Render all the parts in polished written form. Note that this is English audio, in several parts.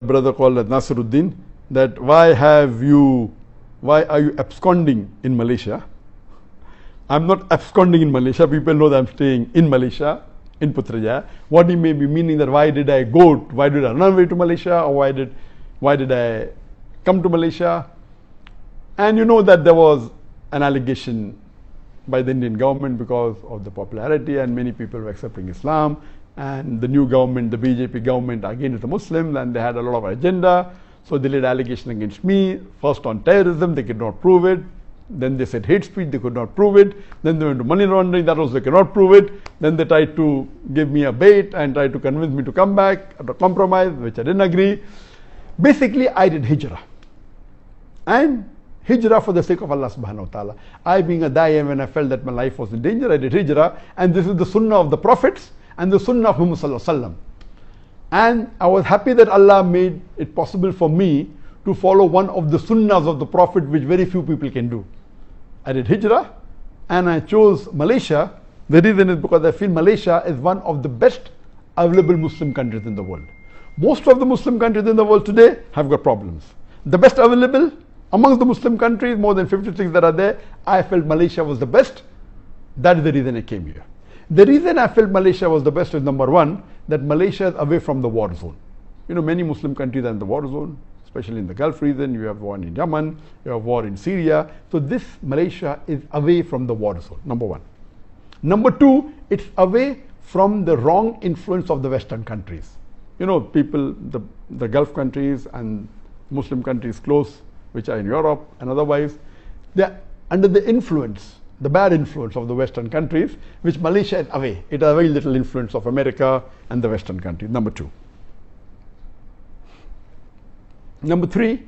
brother called Nasiruddin, that why are you absconding in Malaysia? I'm not absconding in Malaysia. People know that I'm staying in Malaysia, in Putrajaya. What he may be meaning that why did I run away to Malaysia, or why did I come to Malaysia? And you know that there was an allegation by the Indian government because of the popularity, and many people were accepting Islam, and the new government, the BJP government, again is the Muslims, and they had a lot of agenda. So they laid allegation against me, first on terrorism, they could not prove it. Then they said hate speech, they could not prove it. Then they went to money laundering, that also they cannot prove it. Then they tried to give me a bait and tried to convince me to come back at a compromise, which I didn't agree. Basically, I did Hijrah. And Hijrah for the sake of Allah subhanahu wa ta'ala. I being a da'i, when I felt that my life was in danger, I did Hijrah. And this is the sunnah of the prophets and the sunnah of Muhammad sallallahu alaihi wasallam. And I was happy that Allah made it possible for me to follow one of the sunnahs of the Prophet, which very few people can do. I did Hijrah and I chose Malaysia. The reason is because I feel Malaysia is one of the best available Muslim countries in the world. Most of the Muslim countries in the world today have got problems. The best available amongst the Muslim countries, more than 56 that are there, I felt Malaysia was the best. That is the reason I came here. The reason I felt Malaysia was the best is, number one, that Malaysia is away from the war zone. You know, many Muslim countries are in the war zone, especially in the Gulf region. You have war in Yemen, you have war in Syria. So this Malaysia is away from the war zone, number one. Number two, it's away from the wrong influence of the Western countries. You know, people, the Gulf countries and Muslim countries close, which are in Europe and otherwise, they're under the influence, the bad influence of the Western countries, which Malaysia is away. It has very little influence of America and the Western countries, number two. Number three,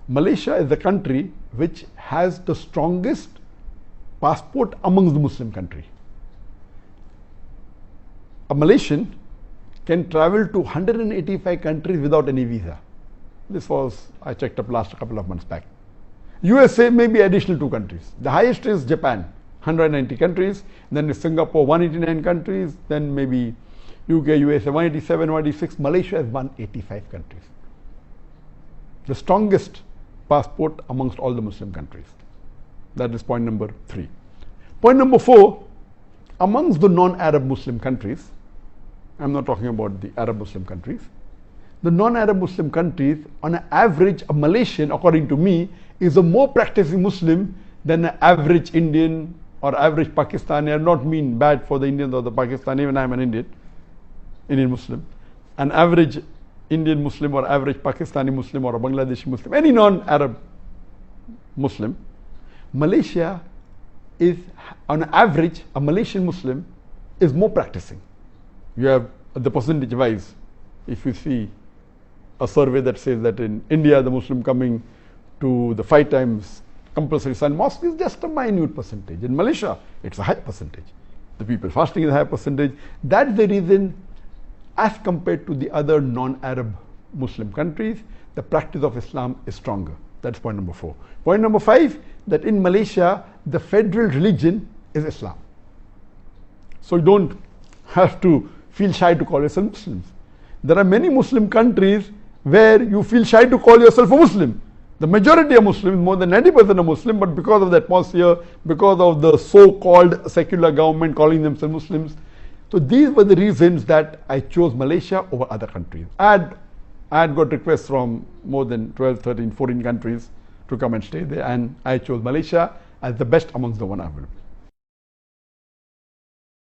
Malaysia is the country which has the strongest passport amongst the Muslim country. A Malaysian can travel to 185 countries without any visa. This was, I checked up last couple of months back. USA may be additional 2 countries. The highest is Japan, 190 countries. Then is Singapore, 189 countries. Then maybe UK, USA, 187, 186. Malaysia is 185 countries. The strongest passport amongst all the Muslim countries. That is point number 3. Point number 4, amongst the non-Arab Muslim countries, I'm not talking about the Arab Muslim countries, the non-Arab Muslim countries, on an average, a Malaysian, according to me, is a more practicing Muslim than an average Indian or average Pakistani. I not mean bad for the Indians or the Pakistani, even I am an Indian Muslim. An average Indian Muslim or average Pakistani Muslim or a Bangladeshi Muslim, any non-Arab Muslim, Malaysia is, on average, a Malaysian Muslim is more practicing. You have the percentage wise, if you see a survey that says that in India, the Muslim coming to the 5 times compulsory Sun mosque is just a minute percentage. In Malaysia, it's a high percentage. The people fasting is a high percentage. That's the reason, as compared to the other non-Arab Muslim countries, the practice of Islam is stronger. That's point number 4. Point number 5, that in Malaysia, the federal religion is Islam. So you don't have to feel shy to call yourself Muslims. There are many Muslim countries where you feel shy to call yourself a Muslim. The majority are Muslims, more than 90% are Muslim, but because of the atmosphere, because of the so-called secular government calling themselves Muslims. So these were the reasons that I chose Malaysia over other countries. I had got requests from more than 12, 13, 14 countries to come and stay there, and I chose Malaysia as the best amongst the one available.